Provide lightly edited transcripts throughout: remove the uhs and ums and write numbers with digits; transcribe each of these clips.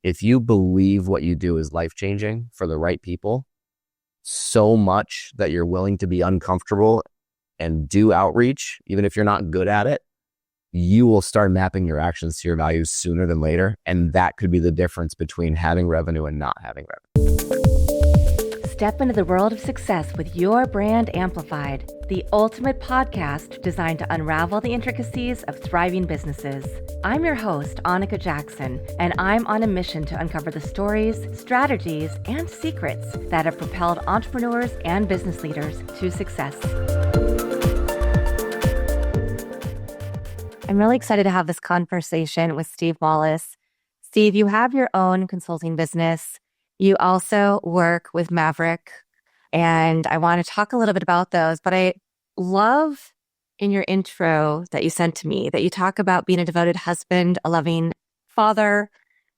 if you believe what you do is life-changing for the right people so much that you're willing to be uncomfortable and do outreach, even if you're not good at it, you will start mapping your actions to your values sooner than later. And that could be the difference between having revenue and not having revenue. Step into the world of success with Your Brand Amplified, the ultimate podcast designed to unravel the intricacies of thriving businesses. I'm your host, Annika Jackson, and I'm on a mission to uncover the stories, strategies, and secrets that have propelled entrepreneurs and business leaders to success. I'm really excited to have this conversation with Steve Wallace. Steve, you have your own consulting business. You also work with Maverick, and I want to talk a little bit about those. But I love in your intro that you sent to me that you talk about being a devoted husband, a loving father,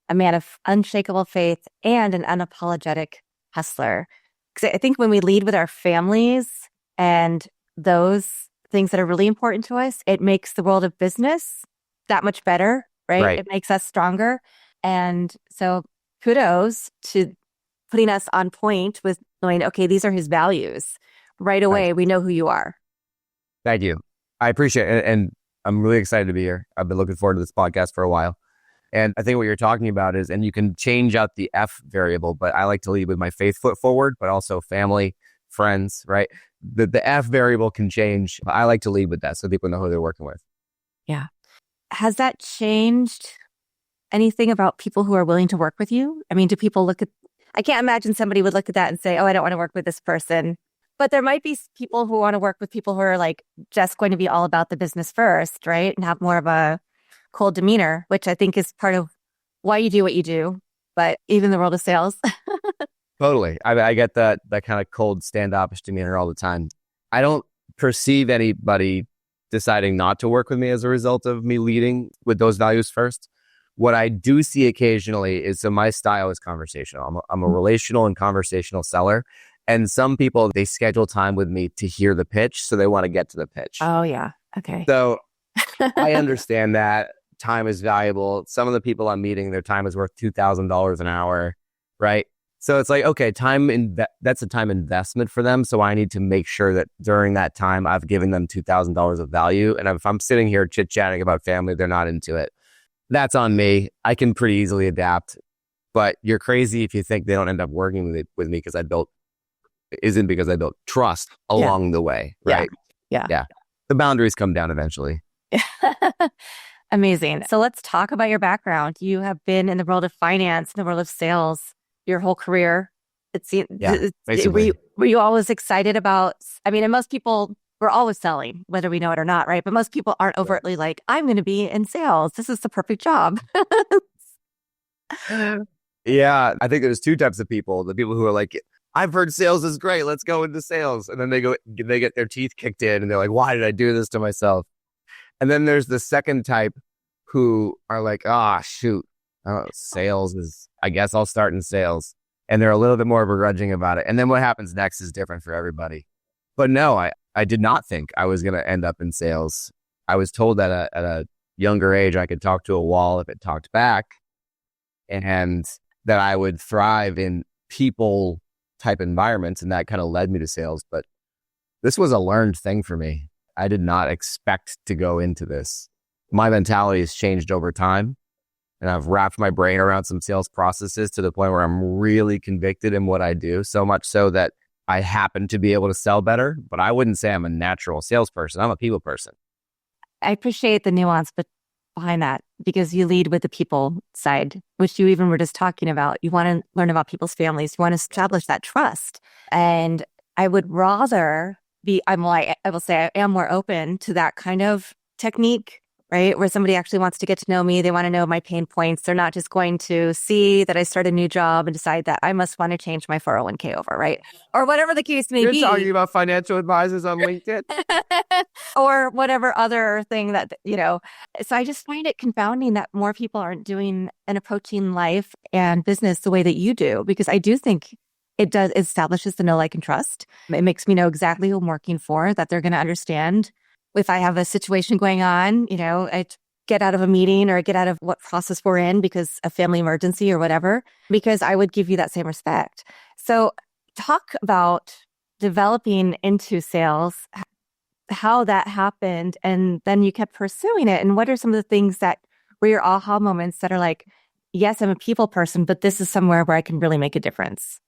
a man of unshakable faith, and an unapologetic hustler. Because I think when we lead with our families and those things that are really important to us, it makes the world of business that much better, right? It makes us stronger. And so kudos to putting us on point with knowing, okay, these are his values. Right away, we know who you are. Thank you. I appreciate it. And I'm really excited to be here. I've been looking forward to this podcast for a while. And I think what you're talking about is, and you can change out the F variable, but I like to lead with my faith foot forward, but also family, friends, right? The F variable can change. I like to lead with that so people know who they're working with. Yeah. Has that changed anything about people who are willing to work with you? I mean, do people look at, I can't imagine somebody would look at that and say, oh, I don't want to work with this person. But there might be people who want to work with people who are like just going to be all about the business first, right? And have more of a cold demeanor, which I think is part of why you do what you do, but even the world of sales. Totally. I get that kind of cold standoffish demeanor all the time. I don't perceive anybody deciding not to work with me as a result of me leading with those values first. What I do see occasionally is, so my style is conversational. I'm a relational and conversational seller. And some people, they schedule time with me to hear the pitch. So they want to get to the pitch. Oh, yeah. Okay. So I understand that time is valuable. Some of the people I'm meeting, their time is worth $2,000 an hour, right? So it's like, okay, that's a time investment for them. So I need to make sure that during that time, I've given them $2,000 of value. And if I'm sitting here chit-chatting about family, they're not into it. That's on me. I can pretty easily adapt. But you're crazy if you think they don't end up working with me because I built trust along the way, right? Yeah. The boundaries come down eventually. Amazing. So let's talk about your background. You have been in the world of finance, in the world of sales, your whole career. Were you always excited about, I mean, and most people, we're always selling, whether we know it or not, right? But most people aren't overtly like, I'm going to be in sales. This is the perfect job. Yeah. I think there's two types of people. The people who are like, I've heard sales is great. Let's go into sales. And then they get their teeth kicked in and they're like, why did I do this to myself? And then there's the second type who are like, shoot, sales is, I guess I'll start in sales. And they're a little bit more begrudging about it. And then what happens next is different for everybody. But no, I did not think I was going to end up in sales. I was told that at a younger age, I could talk to a wall if it talked back, and that I would thrive in people type environments. And that kind of led me to sales. But this was a learned thing for me. I did not expect to go into this. My mentality has changed over time. And I've wrapped my brain around some sales processes to the point where I'm really convicted in what I do, so much so that I happen to be able to sell better. But I wouldn't say I'm a natural salesperson. I'm a people person. I appreciate the nuance behind that, because you lead with the people side, which you even were just talking about. You want to learn about people's families. You want to establish that trust. And I would rather I will say I am more open to that kind of technique, right? Where somebody actually wants to get to know me. They want to know my pain points. They're not just going to see that I start a new job and decide that I must want to change my 401k over, right? Or whatever the case may be. You're talking about financial advisors on LinkedIn? Or whatever other thing that, So I just find it confounding that more people aren't doing and approaching life and business the way that you do, because I do think it establishes the know, like, and trust. It makes me know exactly who I'm working for, that they're going to understand if I have a situation going on. get out of a meeting or get out of what process we're in because of family emergency or whatever, because I would give you that same respect. So talk about developing into sales, how that happened, and then you kept pursuing it. And what are some of the things that were your aha moments that are like, yes, I'm a people person, but this is somewhere where I can really make a difference?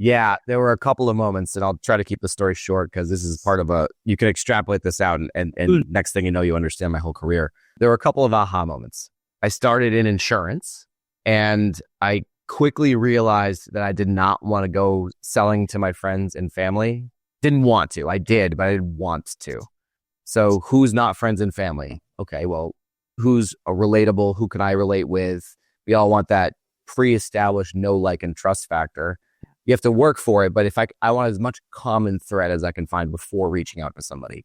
Yeah, there were a couple of moments, and I'll try to keep the story short because this is part of you can extrapolate this out and next thing you know, you understand my whole career. There were a couple of aha moments. I started in insurance and I quickly realized that I did not want to go selling to my friends and family. Didn't want to. I did, but I didn't want to. So who's not friends and family? Okay, well, who's relatable? Who can I relate with? We all want that pre-established know, like, and trust factor. You have to work for it, but if I want as much common thread as I can find before reaching out to somebody.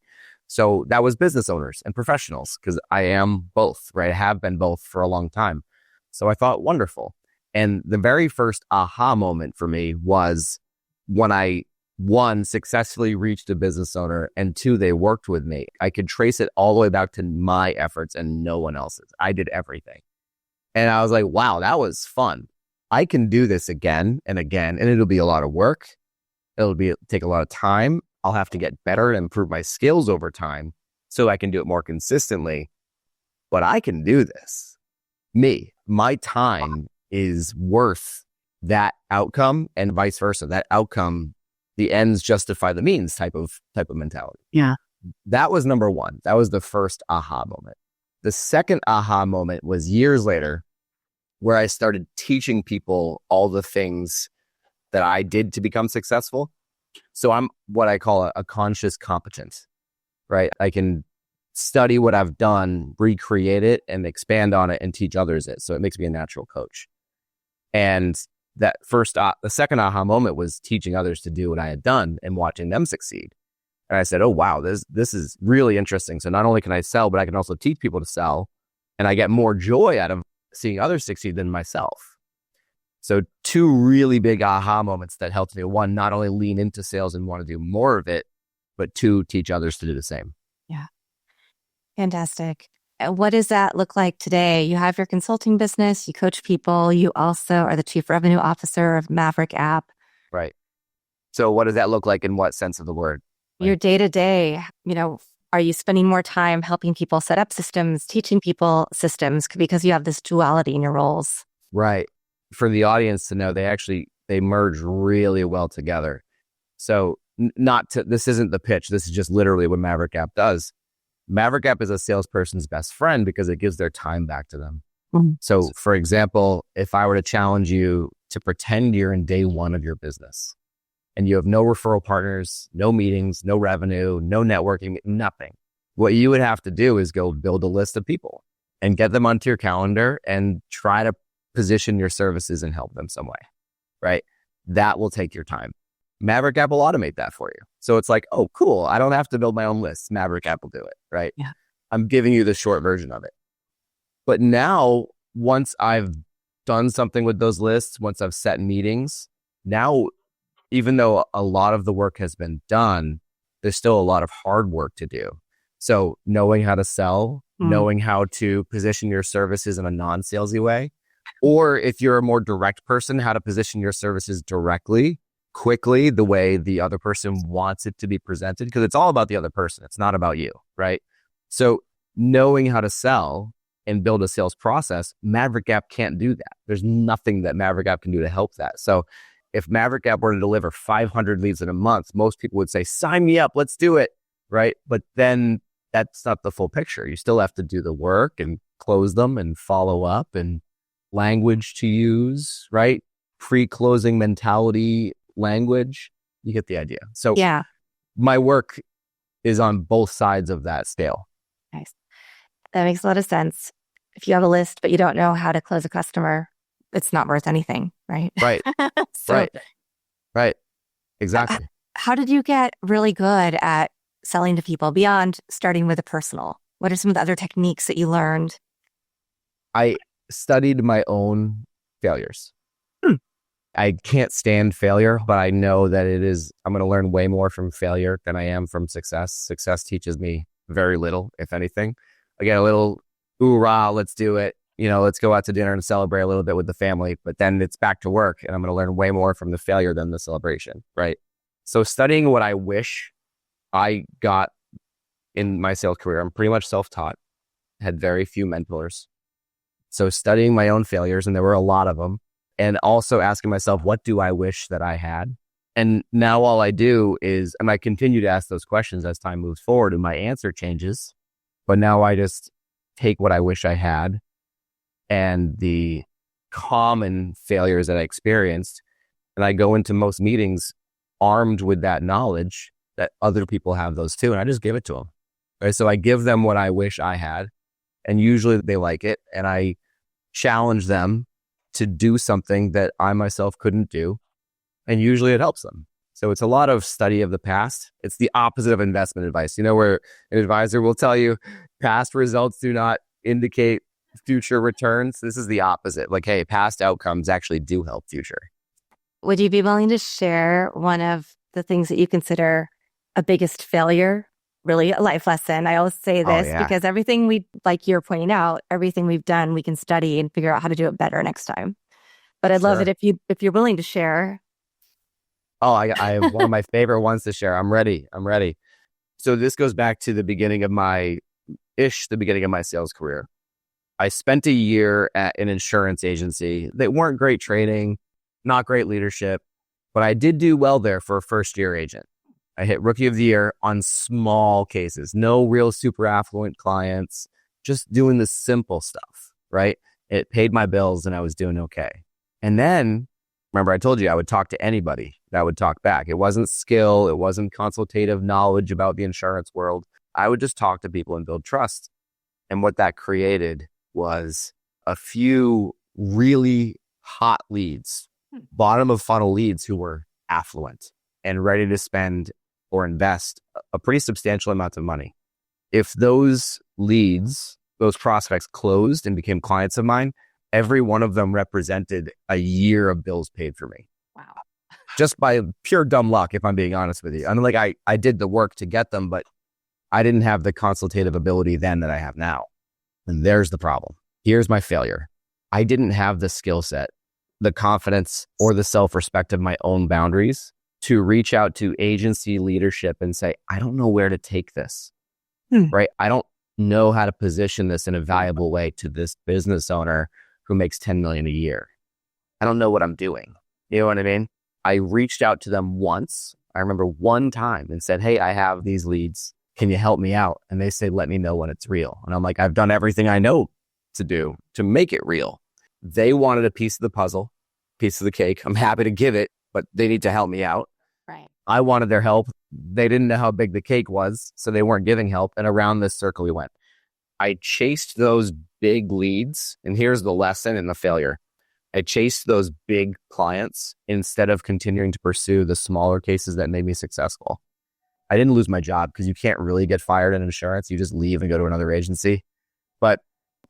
So that was business owners and professionals because I am both, right? I have been both for a long time. So I thought, wonderful. And the very first aha moment for me was when I, one, successfully reached a business owner, and two, they worked with me. I could trace it all the way back to my efforts and no one else's. I did everything. And I was like, wow, that was fun. I can do this again and again, and it'll be a lot of work. It'll take a lot of time. I'll have to get better and improve my skills over time so I can do it more consistently. But I can do this. My time is worth that outcome, and vice versa. That outcome, the ends justify the means type of mentality. Yeah. That was number one. That was the first aha moment. The second aha moment was years later, where I started teaching people all the things that I did to become successful. So I'm what I call a conscious competent, right? I can study what I've done, recreate it, and expand on it and teach others it. So it makes me a natural coach. And that the second aha moment was teaching others to do what I had done and watching them succeed. And I said, oh, wow, this is really interesting. So not only can I sell, but I can also teach people to sell. And I get more joy out of seeing others succeed than myself. So two really big aha moments that helped me. One, not only lean into sales and want to do more of it, but two, teach others to do the same. Yeah. Fantastic. What does that look like today? You have your consulting business, you coach people, you also are the chief revenue officer of Maverick App. Right. So what does that look like in what sense of the word? Your day-to-day, are you spending more time helping people set up systems, teaching people systems because you have this duality in your roles? Right. For the audience to know, they merge really well together. So this isn't the pitch. This is just literally what Maverick App does. Maverick App is a salesperson's best friend because it gives their time back to them. Mm-hmm. So for example, if I were to challenge you to pretend you're in day one of your business and you have no referral partners, no meetings, no revenue, no networking, nothing. What you would have to do is go build a list of people and get them onto your calendar and try to position your services and help them some way, right? That will take your time. Maverick App will automate that for you. So it's like, oh, cool. I don't have to build my own lists. Maverick App will do it, right? Yeah. I'm giving you the short version of it. But now, once I've done something with those lists, once I've set meetings, now, even though a lot of the work has been done, there's still a lot of hard work to do. So knowing how to sell, knowing how to position your services in a non-salesy way, or if you're a more direct person, how to position your services directly, quickly, the way the other person wants it to be presented, because it's all about the other person. It's not about you, right? So knowing how to sell and build a sales process, Maverick App can't do that. There's nothing that Maverick App can do to help that. So if Maverick App were to deliver 500 leads in a month, most people would say, sign me up, let's do it, right? But then that's not the full picture. You still have to do the work and close them and follow up and language to use, right? Pre-closing mentality language. You get the idea. So yeah, my work is on both sides of that scale. Nice. That makes a lot of sense. If you have a list, but you don't know how to close a customer, it's not worth anything, right? Right. Right. Exactly. How did you get really good at selling to people beyond starting with the personal? What are some of the other techniques that you learned? I studied my own failures. I can't stand failure, but I know that I'm going to learn way more from failure than I am from success. Success teaches me very little, if anything. I get a little hoorah, let's do it. Let's go out to dinner and celebrate a little bit with the family. But then it's back to work and I'm going to learn way more from the failure than the celebration, right? So studying what I wish I got in my sales career, I'm pretty much self-taught, had very few mentors. So studying my own failures, and there were a lot of them, and also asking myself, what do I wish that I had? And now all I do is, and I continue to ask those questions as time moves forward and my answer changes, but now I just take what I wish I had and the common failures that I experienced, and I go into most meetings armed with that knowledge that other people have those too, and I just give it to them. Right? So I give them what I wish I had, and usually they like it, and I challenge them to do something that I myself couldn't do, and usually it helps them. So it's a lot of study of the past. It's the opposite of investment advice, where an advisor will tell you past results do not indicate future returns. This is the opposite. Like, hey, past outcomes actually do help future. Would you be willing to share one of the things that you consider a biggest failure, really a life lesson? I always say this because everything like you're pointing out, everything we've done, we can study and figure out how to do it better next time. But I'd love it if you're willing to share. Oh, I have one of my favorite ones to share. I'm ready. So this goes back to the beginning of my sales career. I spent a year at an insurance agency. They weren't great training, not great leadership, but I did do well there for a first year agent. I hit rookie of the year on small cases, no real super affluent clients, just doing the simple stuff, right? It paid my bills and I was doing okay. And then, remember I told you I would talk to anybody that would talk back. It wasn't skill. It wasn't consultative knowledge about the insurance world. I would just talk to people and build trust. And what that created was a few really hot leads, bottom of funnel leads who were affluent and ready to spend or invest a pretty substantial amount of money. If those leads, those prospects closed and became clients of mine, every one of them represented a year of bills paid for me. Wow. Just by pure dumb luck, if I'm being honest with you. I mean, like I did the work to get them, but I didn't have the consultative ability then that I have now. And there's the problem. Here's my failure. I didn't have the skill set, the confidence, or the self-respect of my own boundaries to reach out to agency leadership and say, I don't know where to take this, right? I don't know how to position this in a valuable way to this business owner who makes 10 million a year. I don't know what I'm doing. You know what I mean? I reached out to them once. I remember one time and said, hey, I have these leads. Can you help me out? And they say, let me know when it's real. And I'm like, I've done everything I know to do to make it real. They wanted a piece of the puzzle, piece of the cake. I'm happy to give it, but they need to help me out. Right. I wanted their help. They didn't know how big the cake was, so they weren't giving help. And around this circle we went. I chased those big leads. And here's the lesson and the failure. I chased those big clients instead of continuing to pursue the smaller cases that made me successful. I didn't lose my job because you can't really get fired in insurance. You just leave and go to another agency. But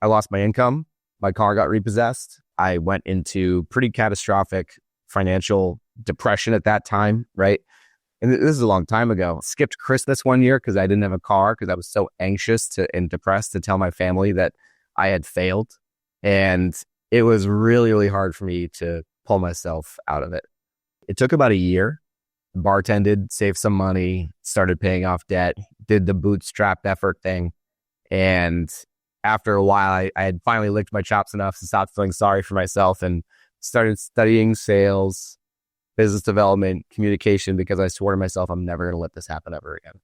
I lost my income. My car got repossessed. I went into pretty catastrophic financial depression at that time, right? And this is a long time ago. Skipped Christmas one year because I didn't have a car because I was so anxious and depressed to tell my family that I had failed. And it was really, really hard for me to pull myself out of it. It took about a year. Bartended, saved some money, started paying off debt, did the bootstrapped effort thing. And after a while, I had finally licked my chops enough to stop feeling sorry for myself and started studying sales, business development, communication, because I swore to myself, I'm never going to let this happen ever again.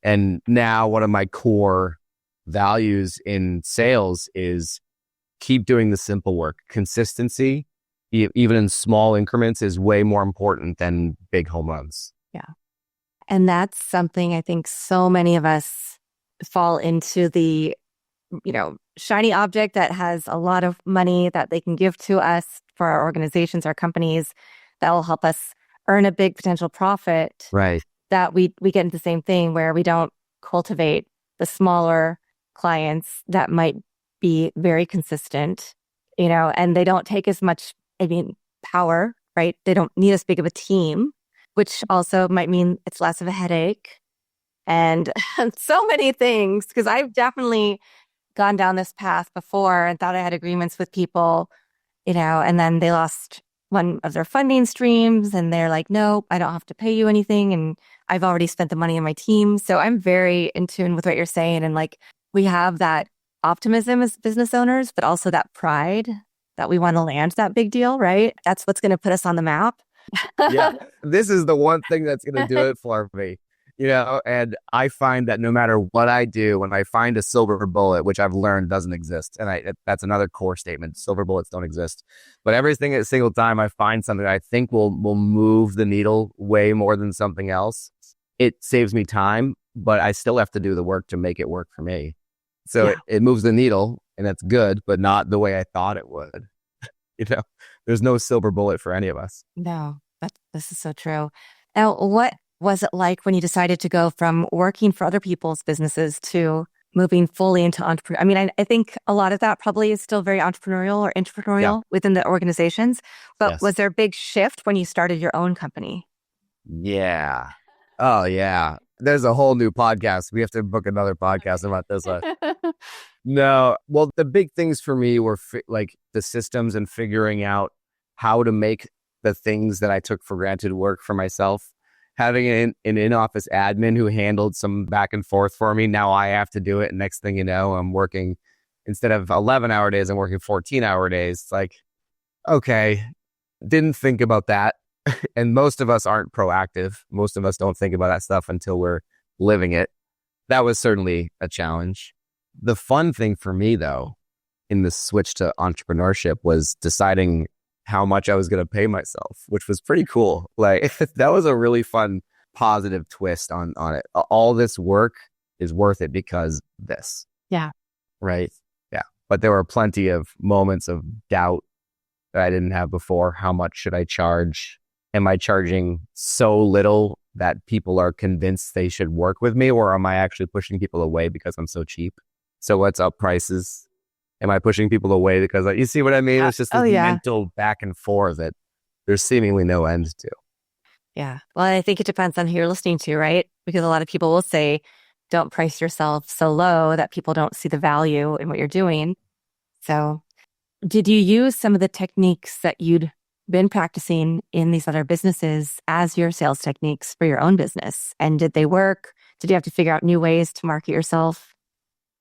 And now one of my core values in sales is keep doing the simple work. Consistency, even in small increments, is way more important than big home runs. Yeah. And that's something I think so many of us fall into the, shiny object that has a lot of money that they can give to us for our organizations, our companies, that will help us earn a big potential profit. Right. That we get into the same thing where we don't cultivate the smaller clients that might be very consistent, and they don't take as much power, right? They don't need as big of a team, which also might mean it's less of a headache and so many things. Because I've definitely gone down this path before and thought I had agreements with people, and then they lost one of their funding streams and they're like, nope, I don't have to pay you anything. And I've already spent the money on my team. So I'm very in tune with what you're saying. And like, we have that optimism as business owners, but also that pride that we want to land that big deal, right? That's what's going to put us on the map. Yeah. This is the one thing that's going to do it for me. And I find that no matter what I do, when I find a silver bullet, which I've learned doesn't exist, and that's another core statement, silver bullets don't exist. But every single time I find something I think will move the needle way more than something else, it saves me time, but I still have to do the work to make it work for me. So it moves the needle, and that's good, but not the way I thought it would. There's no silver bullet for any of us. No, this is so true. Now, what was it like when you decided to go from working for other people's businesses to moving fully into entrepreneur? I mean, I think a lot of that probably is still very entrepreneurial or intrapreneurial within the organizations, but was there a big shift when you started your own company? Yeah. Oh, yeah. There's a whole new podcast. We have to book another podcast about this one. No. Well, the big things for me were like the systems and figuring out how to make the things that I took for granted work for myself. Having an in-office admin who handled some back and forth for me. Now I have to do it. And next thing you know, I'm working, instead of 11-hour days, I'm working 14-hour days. It's like, okay, didn't think about that. And most of us aren't proactive. Most of us don't think about that stuff until we're living it. That was certainly a challenge. The fun thing for me, though, in the switch to entrepreneurship was deciding how much I was going to pay myself, which was pretty cool. Like that was a really fun, positive twist on it. All this work is worth it because this. Yeah. Right. Yeah. But there were plenty of moments of doubt that I didn't have before. How much should I charge? Am I charging so little that people are convinced they should work with me? Or am I actually pushing people away because I'm so cheap? So let's up prices. Am I pushing people away because you see what I mean? It's just this mental back and forth that there's seemingly no end to. Yeah. Well, I think it depends on who you're listening to, right? Because a lot of people will say, don't price yourself so low that people don't see the value in what you're doing. So did you use some of the techniques that you'd been practicing in these other businesses as your sales techniques for your own business? And did they work? Did you have to figure out new ways to market yourself?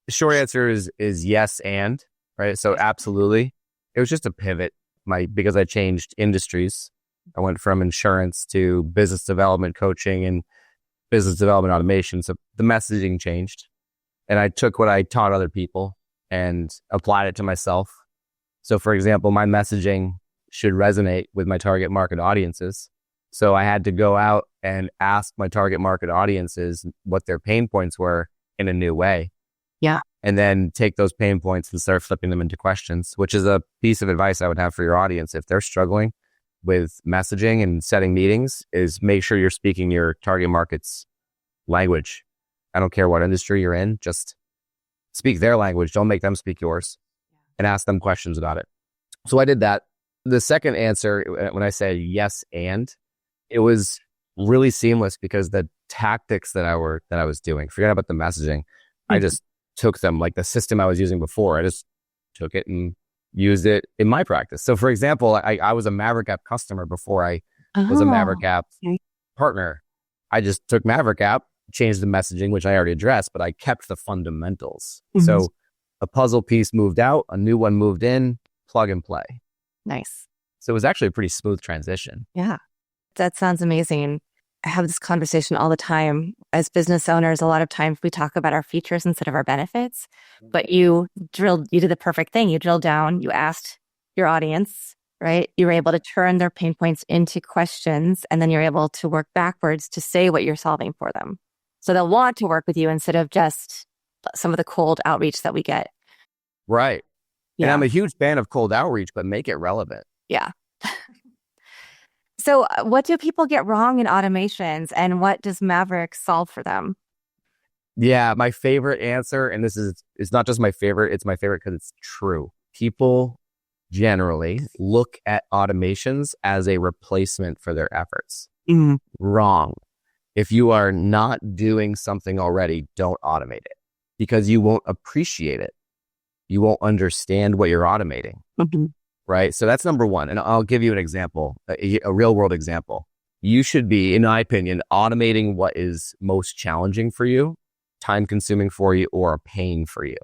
The short answer is yes and, right? So absolutely. It was just a pivot because I changed industries. I went from insurance to business development coaching and business development automation. So the messaging changed. And I took what I taught other people and applied it to myself. So for example, my messaging should resonate with my target market audiences. So I had to go out and ask my target market audiences what their pain points were in a new way. Yeah. And then take those pain points and start flipping them into questions, which is a piece of advice I would have for your audience. If they're struggling with messaging and setting meetings, is make sure you're speaking your target market's language. I don't care what industry you're in, just speak their language. Don't make them speak yours and ask them questions about it. So I did that. The second answer, when I said yes and, it was really seamless because the tactics that I was doing, forget about the messaging. I just took them, like the system I was using before. I just took it and used it in my practice. So for example, I was a Maverick App customer before I was a Maverick App partner. I just took Maverick App, changed the messaging, which I already addressed, but I kept the fundamentals. So a puzzle piece moved out, a new one moved in, plug and play. Nice. So it was actually a pretty smooth transition. Yeah. That sounds amazing. I have this conversation all the time. As business owners, a lot of times we talk about our features instead of our benefits, but you did the perfect thing. You drilled down, you asked your audience, right? You were able to turn their pain points into questions, and then you're able to work backwards to say what you're solving for them. So they'll want to work with you instead of just some of the cold outreach that we get. Right. Yeah. And I'm a huge fan of cold outreach, but make it relevant. Yeah. So what do people get wrong in automations, and what does Maverick solve for them? Yeah, my favorite answer, and it's not just my favorite, it's my favorite because it's true. People generally look at automations as a replacement for their efforts. Wrong. If you are not doing something already, don't automate it because you won't appreciate it. you won't understand what you're automating. Mm-hmm. Right? So that's number one. And I'll give you an example, a real world example. You should be, in my opinion, automating what is most challenging for you, time consuming for you, or paying for you.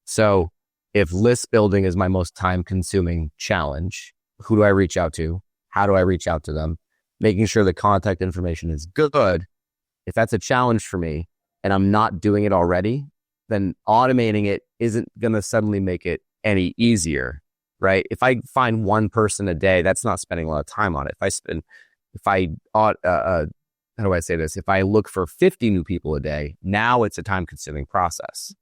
So if list building is my most time consuming challenge, who do I reach out to? How do I reach out to them? Making sure the contact information is good. If that's a challenge for me and I'm not doing it already, then automating it isn't going to suddenly make it any easier, right? If I find one person a day, that's not spending a lot of time on it. How do I say this? If I look for 50 new people a day, now it's a time consuming process.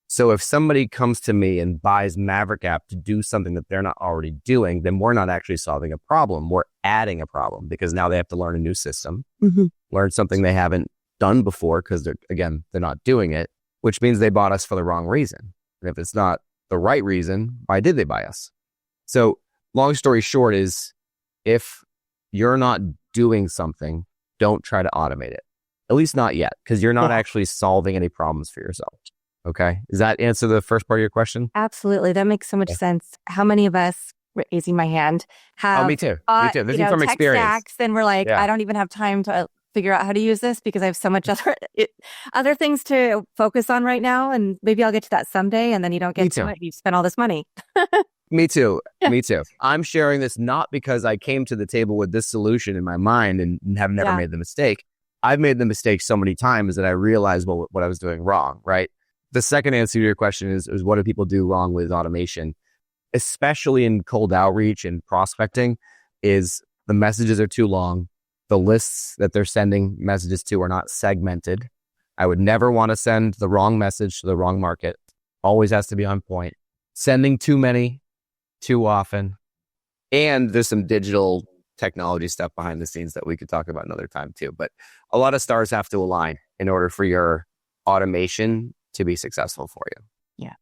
So if somebody comes to me and buys Maverick App to do something that they're not already doing, then we're not actually solving a problem. We're adding a problem because now they have to learn a new system, learn something they haven't done before because they're not doing it, which means they bought us for the wrong reason. And if it's not the right reason, why did they buy us? So long story short is if you're not doing something, don't try to automate it. At least not yet, because you're not actually solving any problems for yourself. Okay. Does that answer the first part of your question? Absolutely. That makes so much sense. How many of us, raising my hand, have me too. This is from tech experience. stacks, and we're like, I don't even have time to figure out how to use this because I have so much other things to focus on right now. And maybe I'll get to that someday. And then you don't get to it. You spend all this money. Me too. Me too. I'm sharing this not because I came to the table with this solution in my mind and have never made the mistake. I've made the mistake so many times that I realized what I was doing wrong, right? The second answer to your question is what do people do wrong with automation, especially in cold outreach and prospecting, is the messages are too long. The lists that they're sending messages to are not segmented. I would never want to send the wrong message to the wrong market. Always has to be on point. Sending too many, too often. And there's some digital technology stuff behind the scenes that we could talk about another time too. But a lot of stars have to align in order for your automation to be successful for you. Yeah.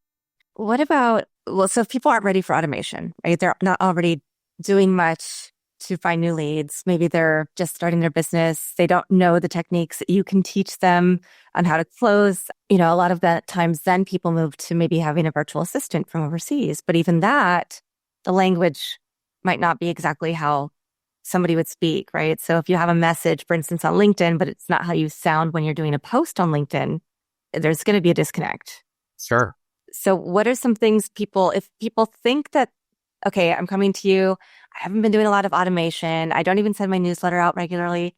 What about, so if people aren't ready for automation, right? They're not already doing much to find new leads. Maybe they're just starting their business. They don't know the techniques that you can teach them on how to close. A lot of that times then people move to maybe having a virtual assistant from overseas. But even that, the language might not be exactly how somebody would speak, right? So if you have a message, for instance, on LinkedIn, but it's not how you sound when you're doing a post on LinkedIn, there's going to be a disconnect. Sure. So what are some things if people think that, okay, I'm coming to you, I haven't been doing a lot of automation, I don't even send my newsletter out regularly,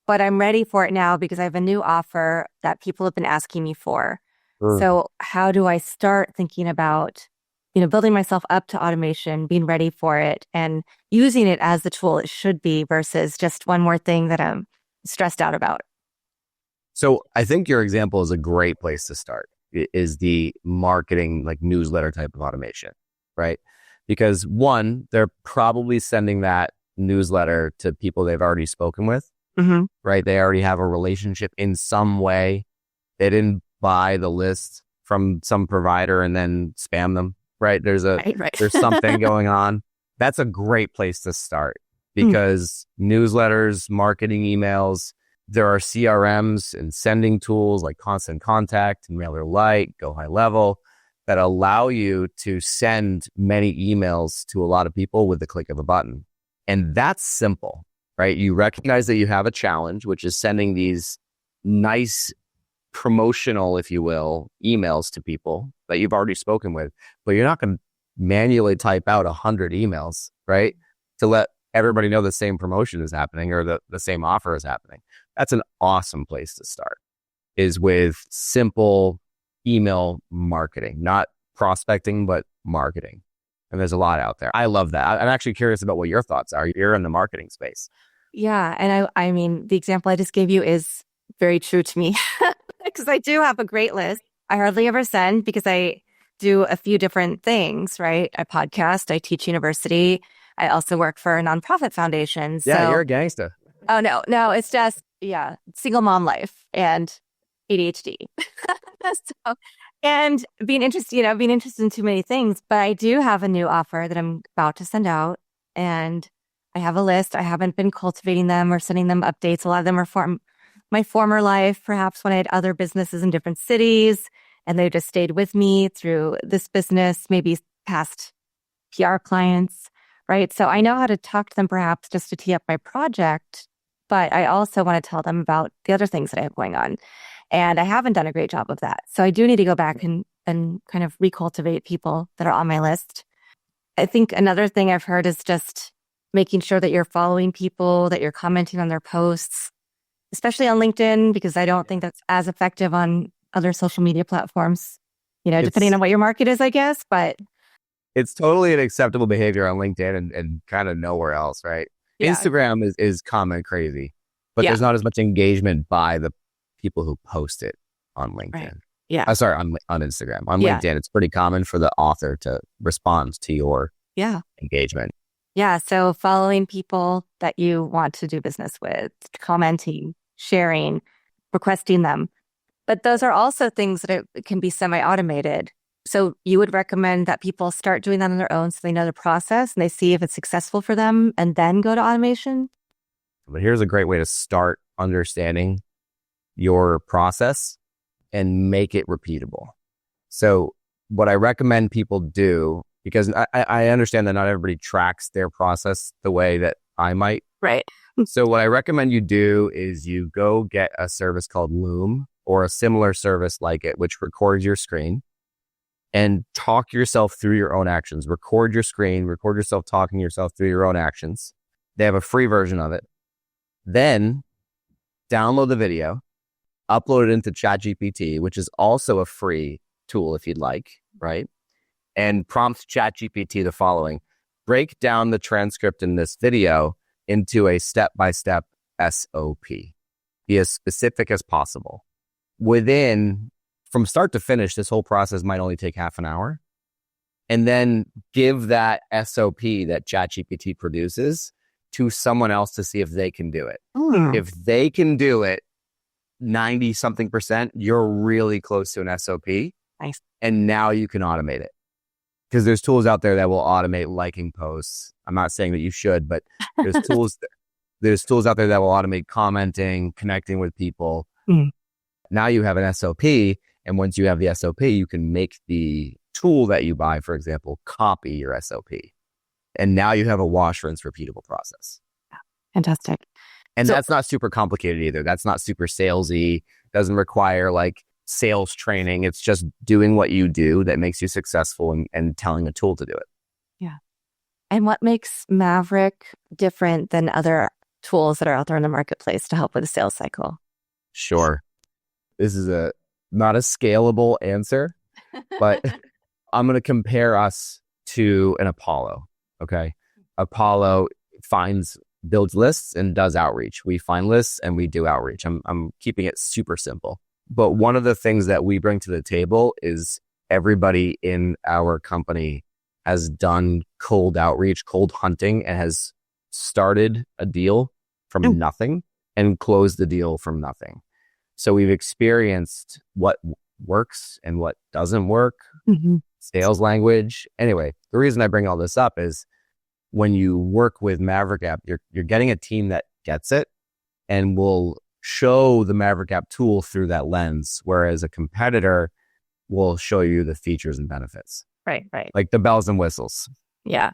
but I'm ready for it now because I have a new offer that people have been asking me for. So how do I start thinking about, building myself up to automation, being ready for it, and using it as the tool it should be versus just one more thing that I'm stressed out about? So I think your example is a great place to start, is the marketing, like newsletter type of automation, right? Because one, they're probably sending that newsletter to people they've already spoken with, right? They already have a relationship in some way. They didn't buy the list from some provider and then spam them, right? There's there's something going on. That's a great place to start because newsletters, marketing emails, there are CRMs and sending tools like Constant Contact and MailerLite, Go High Level that allow you to send many emails to a lot of people with the click of a button. And that's simple, right? You recognize that you have a challenge, which is sending these nice promotional, if you will, emails to people that you've already spoken with, but you're not going to manually type out 100 emails, right? To let everybody know the same promotion is happening or the same offer is happening. That's an awesome place to start, is with simple email marketing, not prospecting, but marketing. And there's a lot out there. I love that. I'm actually curious about what your thoughts are. You're in the marketing space. Yeah. And I mean, the example I just gave you is very true to me because I do have a great list. I hardly ever send because I do a few different things, right? I podcast, I teach university. I also work for a nonprofit foundation. Yeah, you're a gangster. Oh, no, it's just, single mom life and ADHD. And being interested in too many things. But I do have a new offer that I'm about to send out. And I have a list. I haven't been cultivating them or sending them updates. A lot of them are from my former life, perhaps when I had other businesses in different cities. and they just stayed with me through this business, maybe past PR clients, right? So I know how to talk to them perhaps just to tee up my project, but I also want to tell them about the other things that I have going on. And I haven't done a great job of that. So I do need to go back and kind of recultivate people that are on my list. I think another thing I've heard is just making sure that you're following people, that you're commenting on their posts, especially on LinkedIn, because I don't think that's as effective on other social media platforms, depending on what your market is, I guess. But it's totally an acceptable behavior on LinkedIn and kind of nowhere else, right? Yeah. Instagram is comment crazy, but there's not as much engagement by the people who post it on LinkedIn. Right. Yeah. On Instagram. On LinkedIn, it's pretty common for the author to respond to your engagement. Yeah. So following people that you want to do business with, commenting, sharing, requesting them. But those are also things that it can be semi-automated. So you would recommend that people start doing that on their own so they know the process and they see if it's successful for them and then go to automation? But here's a great way to start understanding your process and make it repeatable. So what I recommend people do, because I understand that not everybody tracks their process the way that I might. Right. So what I recommend you do is you go get a service called Loom or a similar service like it, which records your screen and talk yourself through your own actions. Record your screen, record yourself talking yourself through your own actions. They have a free version of it. Then download the video, upload it into ChatGPT, which is also a free tool if you'd like, right? And prompt ChatGPT the following: break down the transcript in this video into a step-by-step SOP. Be as specific as possible. From start to finish, this whole process might only take half an hour. And then give that SOP that ChatGPT produces to someone else to see if they can do it. If they can do it 90-something%, you're really close to an SOP. Nice. And now you can automate it. Because there's tools out there that will automate liking posts. I'm not saying that you should, but there's tools out there that will automate commenting, connecting with people. Now you have an SOP. And once you have the SOP, you can make the tool that you buy, for example, copy your SOP. And now you have a wash, rinse, repeatable process. Fantastic. And that's not super complicated either. That's not super salesy. Doesn't require like sales training. It's just doing what you do that makes you successful and telling a tool to do it. Yeah. And what makes Maverick different than other tools that are out there in the marketplace to help with the sales cycle? Sure. This is not a scalable answer, but I'm going to compare us to an Apollo. Okay. Apollo builds lists and does outreach. We find lists and we do outreach. I'm keeping it super simple. But one of the things that we bring to the table is everybody in our company has done cold outreach, cold hunting, and has started a deal from nothing and closed the deal from nothing. So we've experienced what works and what doesn't work, sales language. Anyway, the reason I bring all this up is when you work with Maverick App, you're getting a team that gets it and will show the Maverick App tool through that lens, whereas a competitor will show you the features and benefits. Right. Like the bells and whistles. Yeah.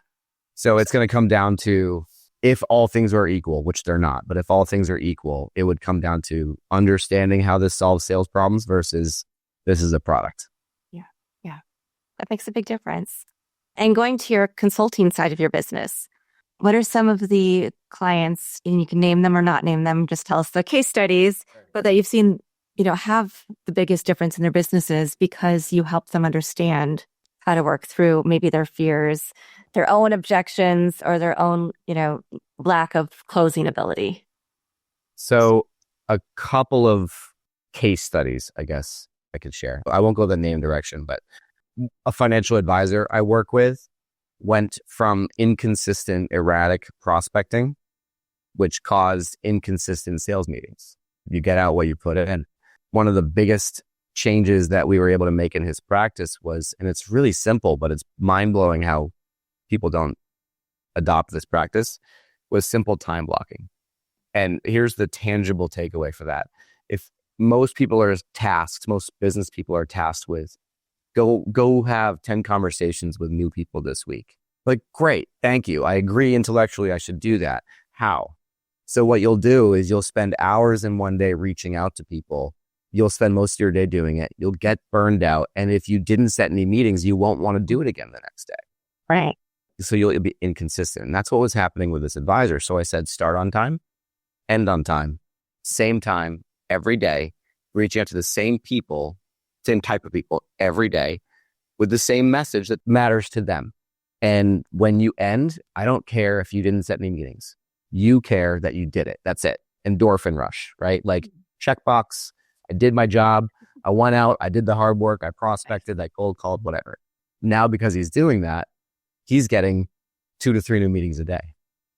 So it's going to come down to, if all things are equal, which they're not, but if all things are equal, it would come down to understanding how this solves sales problems versus this is a product. Yeah. That makes a big difference. And going to your consulting side of your business, what are some of the clients, and you can name them or not name them, just tell us the case studies, but that you've seen, have the biggest difference in their businesses because you help them understand how to work through maybe their fears, their own objections, or their own, lack of closing ability? So a couple of case studies, I guess I could share. I won't go the name direction, but a financial advisor I work with went from inconsistent, erratic prospecting, which caused inconsistent sales meetings. You get out what you put in. One of the biggest changes that we were able to make in his practice was, and it's really simple, but it's mind-blowing how people don't adopt this practice, was simple time blocking. And here's the tangible takeaway for that. If most people are tasked, most business people are tasked with go have 10 conversations with new people this week. Like, great, thank you. I agree intellectually I should do that. How? So what you'll do is you'll spend hours in one day reaching out to people. You'll spend most of your day doing it. You'll get burned out. And if you didn't set any meetings, you won't want to do it again the next day. Right. So you'll be inconsistent. And that's what was happening with this advisor. So I said, start on time, end on time, same time, every day, reaching out to the same people, same type of people every day with the same message that matters to them. And when you end, I don't care if you didn't set any meetings. You care that you did it. That's it. Endorphin rush, right? Like, checkbox. I did my job. I went out. I did the hard work. I prospected. I cold called, whatever. Now, because he's doing that, he's getting 2 to 3 new meetings a day,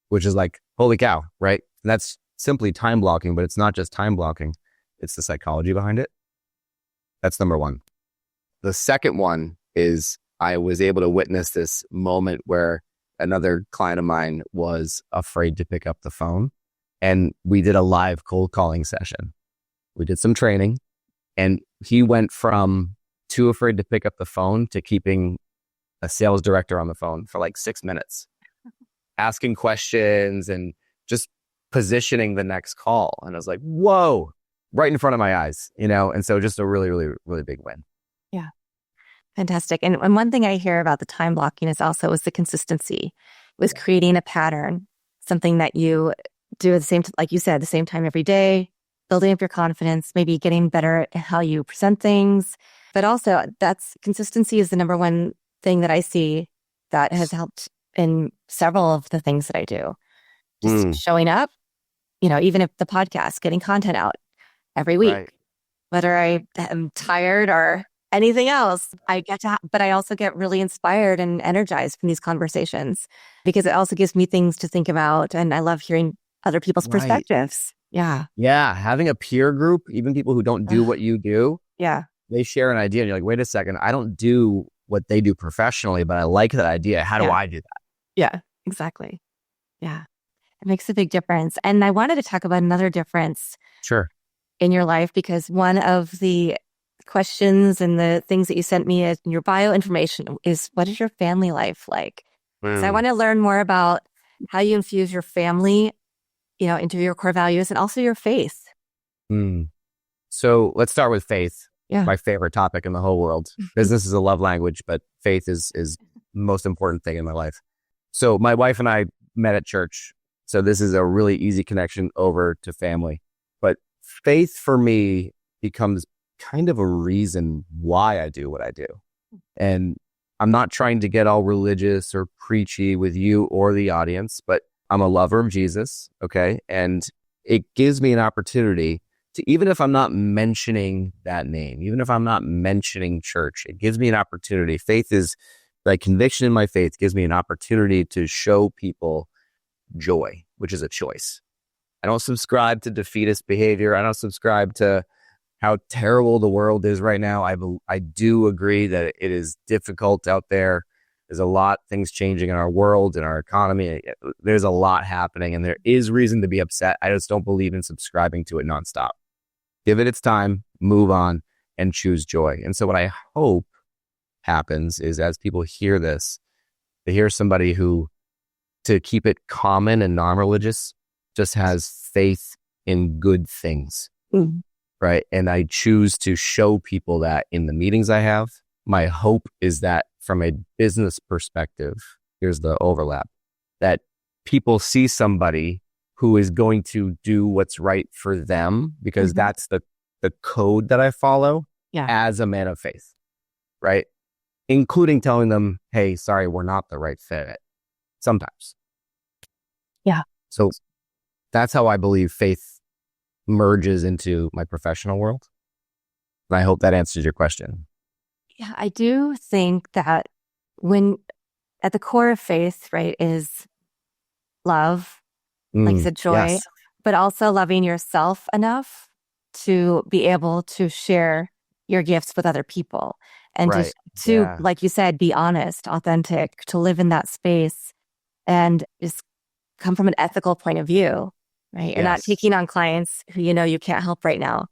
which is like, holy cow, right? And that's simply time blocking, but it's not just time blocking. It's the psychology behind it. That's number one. The second one is I was able to witness this moment where another client of mine was afraid to pick up the phone, and we did a live cold calling session. We did some training, and he went from too afraid to pick up the phone to keeping a sales director on the phone for like 6 minutes, asking questions and just positioning the next call. And I was like, whoa, right in front of my eyes, And so just a really, really, really big win. Yeah. Fantastic. And one thing I hear about the time blocking is also the consistency with creating a pattern, something that you do at the same, like you said, the same time every day, building up your confidence, maybe getting better at how you present things. But also consistency is the number one thing that I see that has helped in several of the things that I do. Just showing up, even if the podcast, getting content out every week, right. Whether I am tired or anything else, but I also get really inspired and energized from these conversations because it also gives me things to think about. And I love hearing other people's perspectives. Yeah. Yeah. Having a peer group, even people who don't do what you do. Yeah. They share an idea and you're like, wait a second, I don't do what they do professionally, but I like that idea. How do I do that? Yeah, exactly. Yeah. It makes a big difference. And I wanted to talk about another difference. Sure. In your life, because one of the questions and the things that you sent me in your bio information is, what is your family life like? So I want to learn more about how you infuse your family, into your core values and also your faith. So let's start with faith. Yeah. My favorite topic in the whole world. Business is a love language, but faith is the most important thing in my life. So my wife and I met at church. So this is a really easy connection over to family. But faith for me becomes kind of a reason why I do what I do. And I'm not trying to get all religious or preachy with you or the audience, but I'm a lover of Jesus, okay? And it gives me an opportunity to, even if I'm not mentioning that name, even if I'm not mentioning church, it gives me an opportunity. Faith is, like, conviction in my faith gives me an opportunity to show people joy, which is a choice. I don't subscribe to defeatist behavior. I don't subscribe to how terrible the world is right now. I do agree that it is difficult out there. There's a lot of things changing in our world, in our economy. There's a lot happening, and there is reason to be upset. I just don't believe in subscribing to it nonstop. Give it its time, move on, and choose joy. And so what I hope happens is, as people hear this, they hear somebody who, to keep it common and non-religious, just has faith in good things, right? And I choose to show people that in the meetings I have. My hope is that from a business perspective, here's the overlap, that people see somebody who is going to do what's right for them, because that's the code that I follow as a man of faith, right? Including telling them, hey, sorry, we're not the right fit sometimes. Yeah. So that's how I believe faith merges into my professional world. And I hope that answers your question. Yeah, I do think that when at the core of faith, right, is love, like you said, joy, but also loving yourself enough to be able to share your gifts with other people and to like you said, be honest, authentic, to live in that space and just come from an ethical point of view, right? You're not taking on clients who you can't help right now.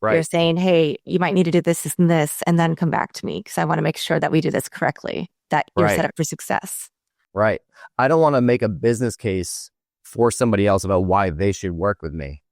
You're saying, hey, you might need to do this and then come back to me because I want to make sure that we do this correctly, that you're set up for success. Right. I don't want to make a business case for somebody else about why they should work with me.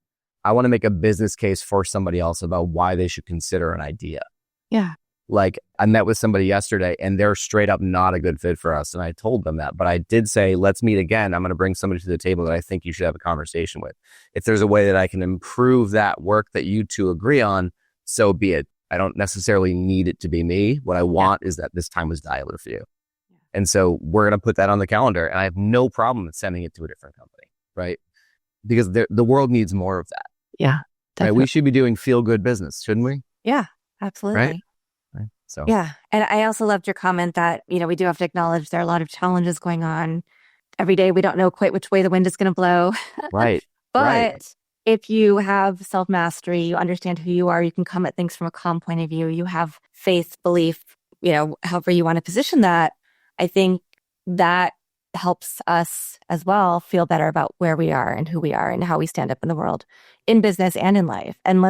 I want to make a business case for somebody else about why they should consider an idea. Yeah. Like I met with somebody yesterday and they're straight up not a good fit for us. And I told them that, but I did say, let's meet again. I'm going to bring somebody to the table that I think you should have a conversation with. If there's a way that I can improve that work that you two agree on, so be it. I don't necessarily need it to be me. What I want is that this time was dialed for you. And so we're going to put that on the calendar and I have no problem with sending it to a different company, right? Because the world needs more of that. Yeah. Right? We should be doing feel good business, shouldn't we? Yeah, absolutely. Right. So yeah. And I also loved your comment that, we do have to acknowledge there are a lot of challenges going on. Every day we don't know quite which way the wind is going to blow. Right. But if you have self-mastery, you understand who you are, you can come at things from a calm point of view, you have faith, belief, however you want to position that, I think that helps us as well feel better about where we are and who we are and how we stand up in the world, in business and in life. And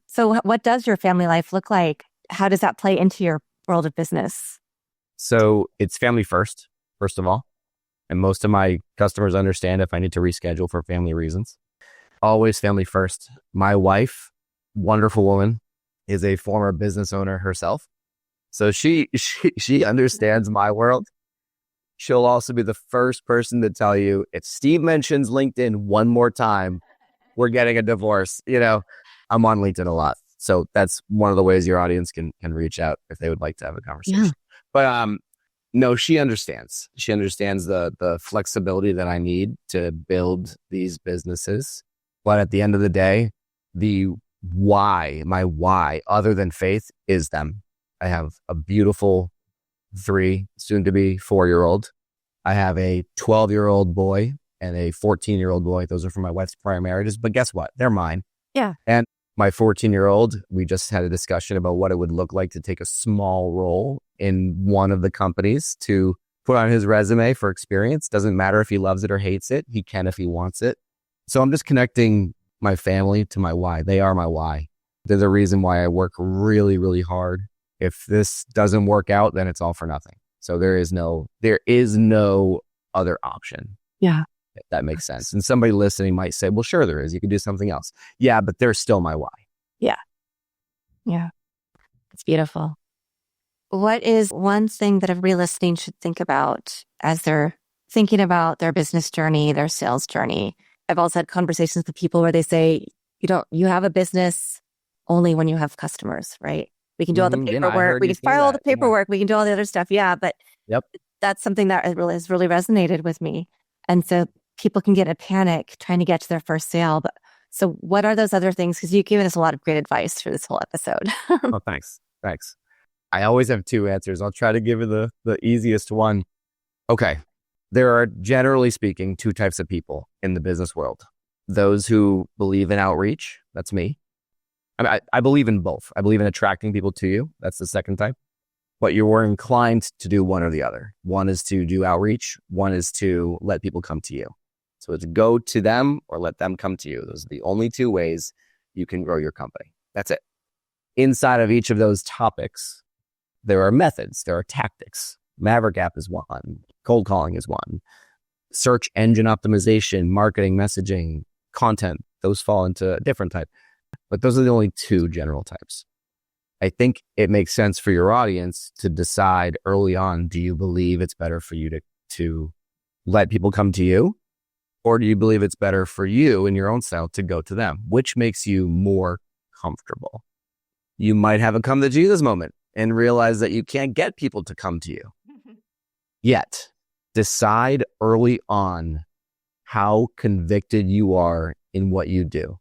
so what does your family life look like? How does that play into your world of business? So it's family first of all. And most of my customers understand if I need to reschedule for family reasons. Always family first. My wife, wonderful woman, is a former business owner herself. So she understands my world. She'll also be the first person to tell you, if Steve mentions LinkedIn one more time, we're getting a divorce. I'm on LinkedIn a lot. So that's one of the ways your audience can reach out if they would like to have a conversation. Yeah. But no, she understands. She understands the flexibility that I need to build these businesses. But at the end of the day, my why, other than faith, is them. I have a beautiful 3, soon to be 4-year-old. I have a 12-year-old boy and a 14-year-old boy. Those are from my wife's prior marriages, but guess what? They're mine. Yeah. And my 14-year-old, we just had a discussion about what it would look like to take a small role in one of the companies to put on his resume for experience. Doesn't matter if he loves it or hates it. He can if he wants it. So I'm just connecting my family to my why. They are my why. They're the reason why I work really, really hard. If this doesn't work out, then it's all for nothing. So there is no other option. Yeah. If that makes sense. And somebody listening might say, well, sure there is. You can do something else. Yeah, but they're still my why. Yeah. Yeah. It's beautiful. What is one thing that everybody listening should think about as they're thinking about their business journey, their sales journey? I've also had conversations with people where they say, you have a business only when you have customers, right? We can do all the paperwork. We can file all the paperwork. We can do all the other stuff. Yeah. But that's something that has really resonated with me. And so people can get a panic trying to get to their first sale. But so what are those other things? Because you've given us a lot of great advice through this whole episode. Oh, thanks. I always have 2 answers. I'll try to give you the easiest one. Okay. There are, generally speaking, 2 types of people in the business world. Those who believe in outreach. That's me. I believe in both. I believe in attracting people to you. That's the second type. But you're inclined to do one or the other. One is to do outreach. One is to let people come to you. So it's go to them or let them come to you. Those are the only 2 ways you can grow your company. That's it. Inside of each of those topics, there are methods. There are tactics. Maverick App is one. Cold calling is one. Search engine optimization, marketing, messaging, content. Those fall into a different type. But those are the only 2 general types. I think it makes sense for your audience to decide early on, do you believe it's better for you to let people come to you? Or do you believe it's better for you in your own style to go to them? Which makes you more comfortable? You might have a come to Jesus moment and realize that you can't get people to come to you. Yet, decide early on how convicted you are in what you do.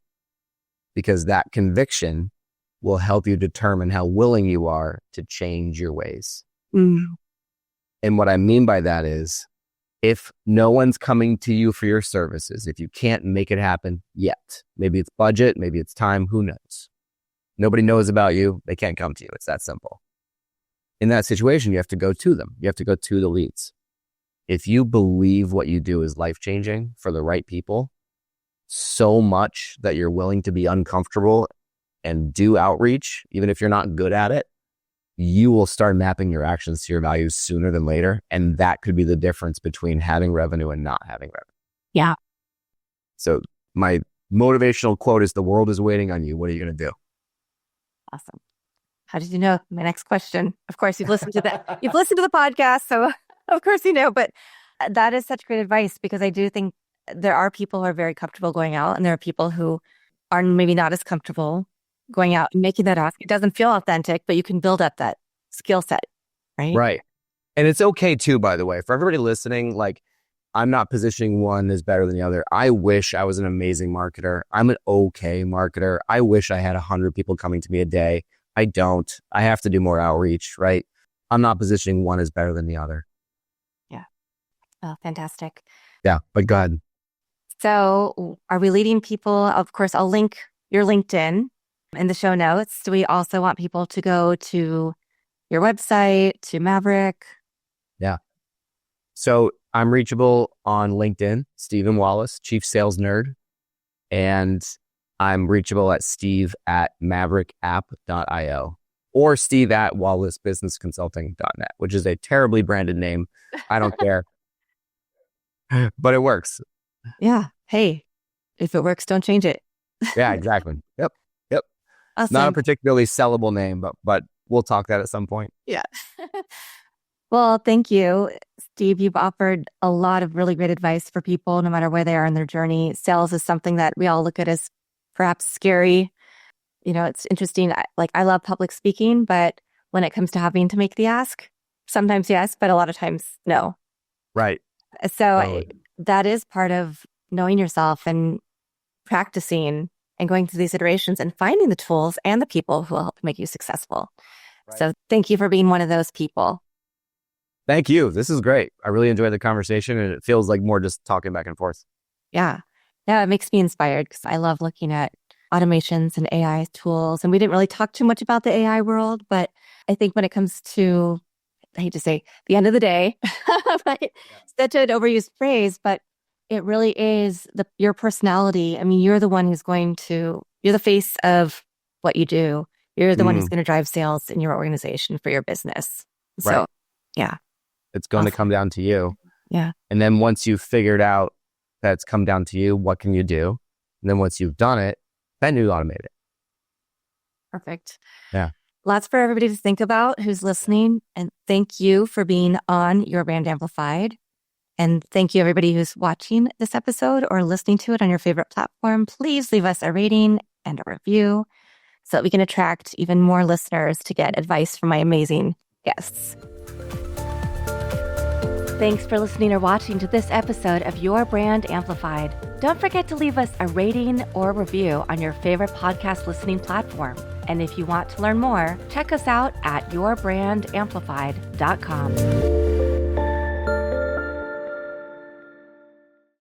Because that conviction will help you determine how willing you are to change your ways. Mm. And what I mean by that is, if no one's coming to you for your services, if you can't make it happen yet, maybe it's budget, maybe it's time, who knows? Nobody knows about you. They can't come to you. It's that simple. In that situation, you have to go to them. You have to go to the leads. If you believe what you do is life-changing for the right people, so much that you're willing to be uncomfortable and do outreach, even if you're not good at it, you will start mapping your actions to your values sooner than later. And that could be the difference between having revenue and not having revenue. Yeah. So my motivational quote is, the world is waiting on you. What are you going to do? Awesome. How did you know? My next question. Of course, you've listened to the podcast, so of course you know. But that is such great advice, because I do think there are people who are very comfortable going out, and there are people who are maybe not as comfortable going out and making that ask. It doesn't feel authentic, but you can build up that skill set, right? Right. And it's okay too, by the way, for everybody listening, like, I'm not positioning one as better than the other. I wish I was an amazing marketer. I'm an okay marketer. I wish I had 100 people coming to me a day. I don't. I have to do more outreach, right? I'm not positioning one as better than the other. Yeah. Oh, fantastic. Yeah, but go ahead. So are we leading people? Of course, I'll link your LinkedIn in the show notes. Do we also want people to go to your website, to Maverick? Yeah. So I'm reachable on LinkedIn, Stephen Wallace, Chief Sales Nerd. And I'm reachable at steve@maverickapp.io or steve@wallacebusinessconsulting.net, which is a terribly branded name. I don't care. But it works. Yeah. Hey, if it works, don't change it. Yeah, exactly. Yep. Awesome. Not a particularly sellable name, but we'll talk that at some point. Yeah. Well, thank you, Steve. You've offered a lot of really great advice for people, no matter where they are in their journey. Sales is something that we all look at as perhaps scary. You know, it's interesting. I love public speaking, but when it comes to having to make the ask, sometimes yes, but a lot of times no. Right. So that is part of knowing yourself and practicing and going through these iterations and finding the tools and the people who will help make you successful. Right. So thank you for being one of those people. Thank you. This is great. I really enjoyed the conversation, and it feels like more just talking back and forth. Yeah. It makes me inspired, because I love looking at automations and AI tools. And we didn't really talk too much about the AI world, but I think when it comes to, I hate to say, the end of the day, right? Such an overused phrase, but it really is your personality. I mean, you're the one who's you're the face of what you do. You're the one who's going to drive sales in your organization for your business. So, right. Yeah. It's going to come down to you. Yeah. And then once you've figured out that it's come down to you, what can you do? And then once you've done it, then you automate it. Perfect. Yeah. Lots for everybody to think about who's listening. And thank you for being on Your Brand Amplified. And thank you, everybody who's watching this episode or listening to it on your favorite platform. Please leave us a rating and a review so that we can attract even more listeners to get advice from my amazing guests. Thanks for listening or watching to this episode of Your Brand Amplified. Don't forget to leave us a rating or review on your favorite podcast listening platform. And if you want to learn more, check us out at yourbrandamplified.com.